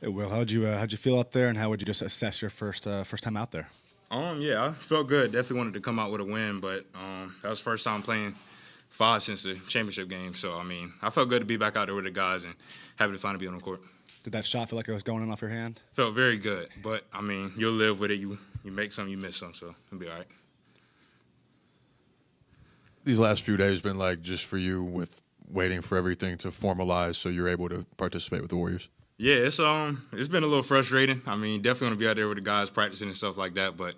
Hey, Will, how'd you feel out there, and how would you just assess your first time out there? Yeah, I felt good. Definitely wanted to come out with a win, but that was the first time playing five since the championship game. So I felt good to be back out there with the guys and happy to finally be on the court. Did that shot feel like it was going in off your hand? Felt very good, but you'll live with it. You make some, you miss some, so it'll be all right. These last few days been like just for you with waiting for everything to formalize so you're able to participate with the Warriors? Yeah, it's been a little frustrating. Definitely want to be out there with the guys practicing and stuff like that, but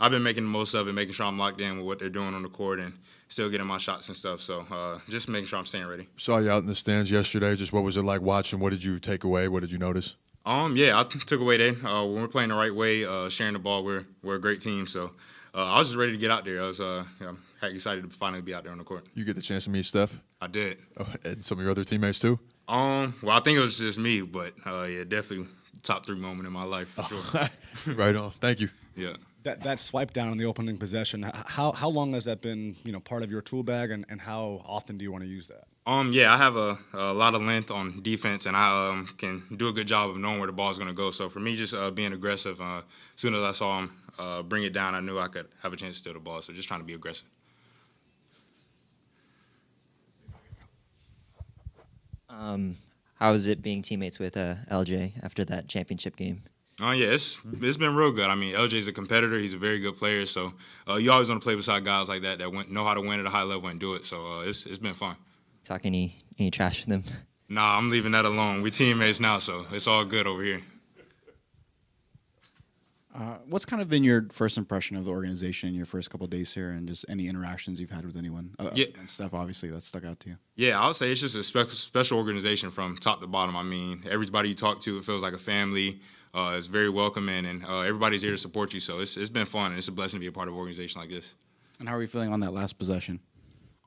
I've been making the most of it, making sure I'm locked in with what they're doing on the court and still getting my shots and stuff. So just making sure I'm staying ready. Saw you out in the stands yesterday. Just what was it like watching? What did you take away? What did you notice? Yeah, I took away that. When we're playing the right way, sharing the ball, we're a great team. So I was just ready to get out there. I was excited to finally be out there on the court. You get the chance to meet Steph? I did. Oh, and some of your other teammates too? Well, I think it was just me, but yeah, definitely top 3 moment in my life for sure. Right on. Thank you. Yeah. That swipe down on the opening possession, how long has that been part of your tool bag, and how often do you want to use that? Yeah, I have a lot of length on defense, and I can do a good job of knowing where the ball is going to go. So for me, just being aggressive, as soon as I saw him bring it down, I knew I could have a chance to steal the ball. So just trying to be aggressive. How is it being teammates with LJ after that championship game? Yeah, it's been real good. LJ's a competitor. He's a very good player. So you always want to play beside guys like that know how to win at a high level and do it. So it's been fun. Talk any trash with them? Nah, I'm leaving that alone. We teammates now, so it's all good over here. What's kind of been your first impression of the organization in your first couple of days here, and just any interactions you've had with anyone? Yeah. And stuff, obviously, that stuck out to you. Yeah, I would say it's just a special organization from top to bottom. Everybody you talk to, it feels like a family. It's very welcoming, and everybody's here to support you. So it's been fun, and it's a blessing to be a part of an organization like this. And how are you feeling on that last possession?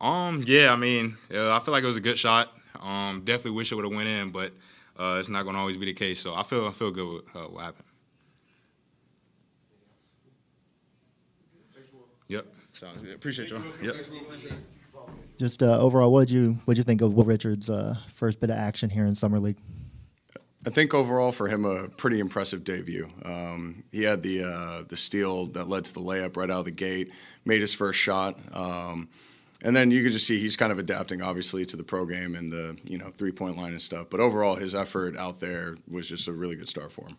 Yeah, I feel like it was a good shot. Definitely wish it would have went in, but it's not going to always be the case. So I feel good with what happened. Yep. Sounds good. Appreciate y'all. Yep. Just overall, what'd you think of Will Richards' first bit of action here in Summer League? I think overall for him a pretty impressive debut. He had the steal that led to the layup right out of the gate, made his first shot, and then you could just see he's kind of adapting obviously to the pro game and the 3-point line and stuff. But overall, his effort out there was just a really good start for him.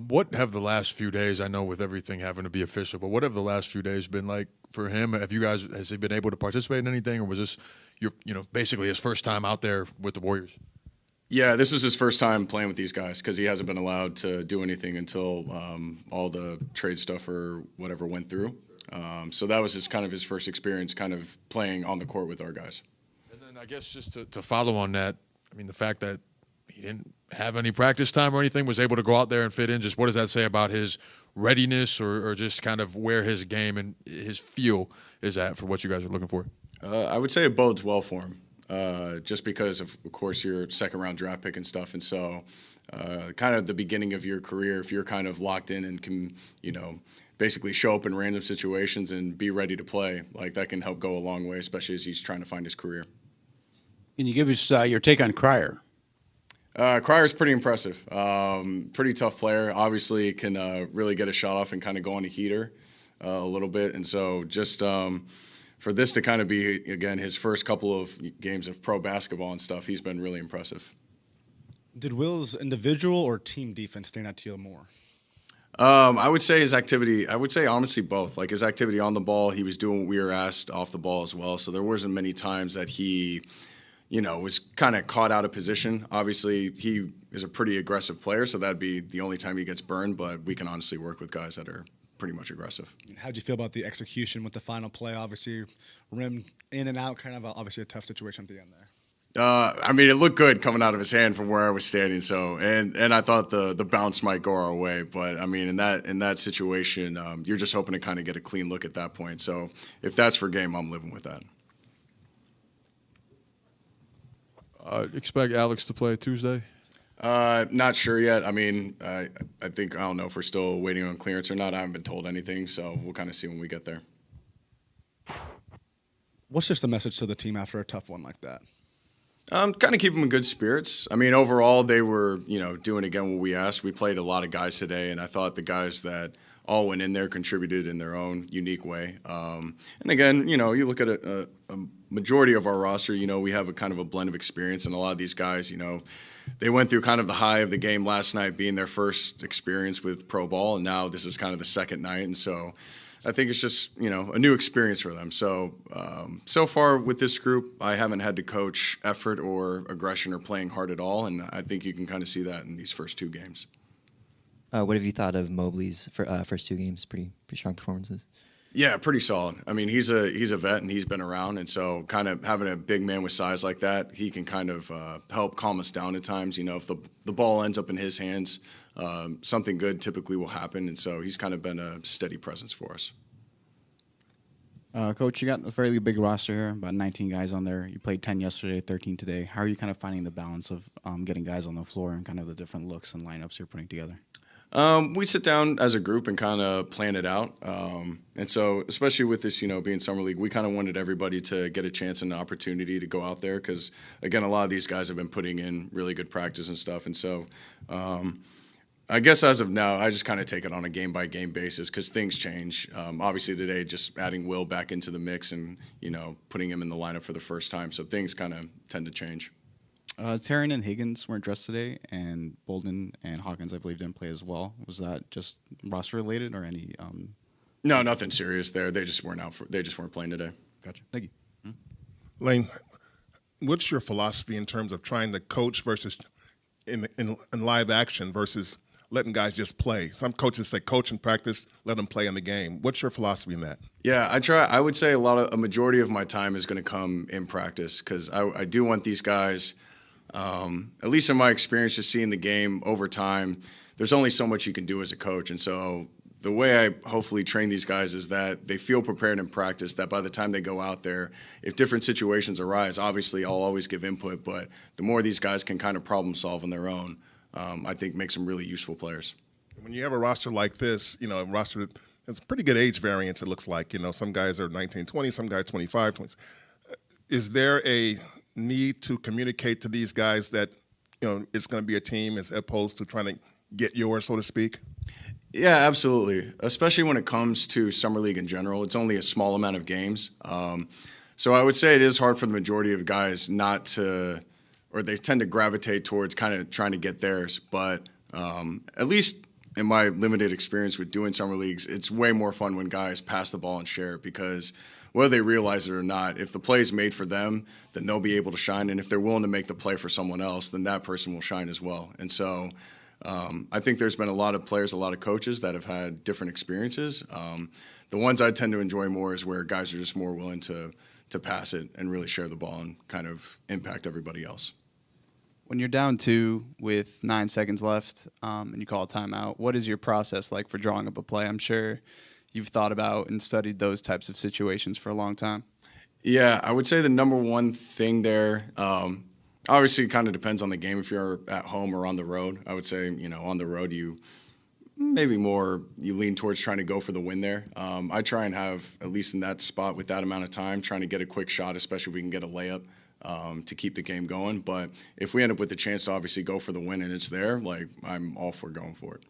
What have the last few days, I know with everything having to be official, but what have the last few days been like for him? Has he been able to participate in anything, or was this basically his first time out there with the Warriors? Yeah, this is his first time playing with these guys because he hasn't been allowed to do anything until all the trade stuff or whatever went through. So that was his first experience kind of playing on the court with our guys. And then I guess just to follow on that, the fact that he didn't have any practice time or anything, was able to go out there and fit in, just what does that say about his readiness or just kind of where his game and his feel is at for what you guys are looking for? I would say it bodes well for him, just because of course, your second-round draft pick and stuff. And so kind of the beginning of your career, if you're kind of locked in and can, basically show up in random situations and be ready to play, like that can help go a long way, especially as he's trying to find his career. Can you give us your take on Cryer? Cryer's pretty impressive. Pretty tough player. Obviously can really get a shot off and kind of go on a heater a little bit. And so just for this to kind of be, again, his first couple of games of pro basketball and stuff, he's been really impressive. Did Will's individual or team defense stand out to you more? I would say his activity, honestly both. Like his activity on the ball, he was doing what we were asked off the ball as well. So there wasn't many times that he was kind of caught out of position. Obviously, he is a pretty aggressive player, so that'd be the only time he gets burned, but we can honestly work with guys that are pretty much aggressive. How'd you feel about the execution with the final play? Obviously, rim in and out, kind of obviously a tough situation at the end there. It looked good coming out of his hand from where I was standing. So, and I thought the bounce might go our way, but in that situation, you're just hoping to kind of get a clean look at that point. So, if that's for game, I'm living with that. Expect Alex to play Tuesday? Not sure yet. I don't know if we're still waiting on clearance or not. I haven't been told anything, so we'll kind of see when we get there. What's just the message to the team after a tough one like that? Kind of keep them in good spirits. I mean, overall, they were, doing again what we asked. We played a lot of guys today, and I thought the guys that all went in there contributed in their own unique way. And again, you look at a majority of our roster, we have a kind of a blend of experience, and a lot of these guys, they went through kind of the high of the game last night being their first experience with pro ball, and now this is kind of the second night, and so I think it's just, a new experience for them. So, so far with this group, I haven't had to coach effort or aggression or playing hard at all, and I think you can kind of see that in these first 2 games. What have you thought of Mobley's first 2 games? Pretty strong performances. Yeah, pretty solid. I mean, he's a vet and he's been around, and so kind of having a big man with size like that, he can kind of help calm us down at times. If the ball ends up in his hands, something good typically will happen, and so he's kind of been a steady presence for us. Coach, you got a fairly big roster here, about 19 guys on there. You played 10 yesterday, 13 today. How are you kind of finding the balance of getting guys on the floor and kind of the different looks and lineups you're putting together? We sit down as a group and kind of plan it out. And so, especially with this, being Summer League, we kind of wanted everybody to get a chance and an opportunity to go out there because, again, a lot of these guys have been putting in really good practice and stuff. And so, I guess as of now, I just kind of take it on a game-by-game basis because things change. Obviously, today, just adding Will back into the mix and, putting him in the lineup for the first time. So things kind of tend to change. Taran and Higgins weren't dressed today, and Bolden and Hawkins, I believe, didn't play as well. Was that just roster related or any? No, nothing serious there. They just weren't they just weren't playing today. Gotcha. Thank you. Lainn, what's your philosophy in terms of trying to coach versus in live action versus letting guys just play? Some coaches say coach and practice, let them play in the game. What's your philosophy in that? Yeah, I would say a majority of my time is going to come in practice because I do want these guys. At least in my experience, just seeing the game over time, there's only so much you can do as a coach. And so the way I hopefully train these guys is that they feel prepared in practice, that by the time they go out there, if different situations arise, obviously I'll always give input, but the more these guys can kind of problem solve on their own, I think makes them really useful players. When you have a roster like this, a roster that has pretty good age variance, it looks like. Some guys are 19, 20, some guys 25, 20. Is there a need to communicate to these guys that it's going to be a team as opposed to trying to get yours, so to speak? Yeah, absolutely. Especially when it comes to Summer League in general, it's only a small amount of games. So I would say it is hard for the majority of guys not to, or they tend to gravitate towards kind of trying to get theirs. But at least in my limited experience with doing Summer Leagues, it's way more fun when guys pass the ball and share it because whether they realize it or not, if the play is made for them, then they'll be able to shine. And if they're willing to make the play for someone else, then that person will shine as well. And so I think there's been a lot of players, a lot of coaches that have had different experiences. The ones I tend to enjoy more is where guys are just more willing to pass it and really share the ball and kind of impact everybody else. When you're down 2 with 9 seconds left and you call a timeout, what is your process like for drawing up a play? I'm sure you've thought about and studied those types of situations for a long time. Yeah, I would say the number one thing there, obviously it kind of depends on the game if you're at home or on the road. I would say, on the road you lean towards trying to go for the win there. I try and have, at least in that spot with that amount of time, trying to get a quick shot, especially if we can get a layup to keep the game going. But if we end up with the chance to obviously go for the win and it's there, I'm all for going for it.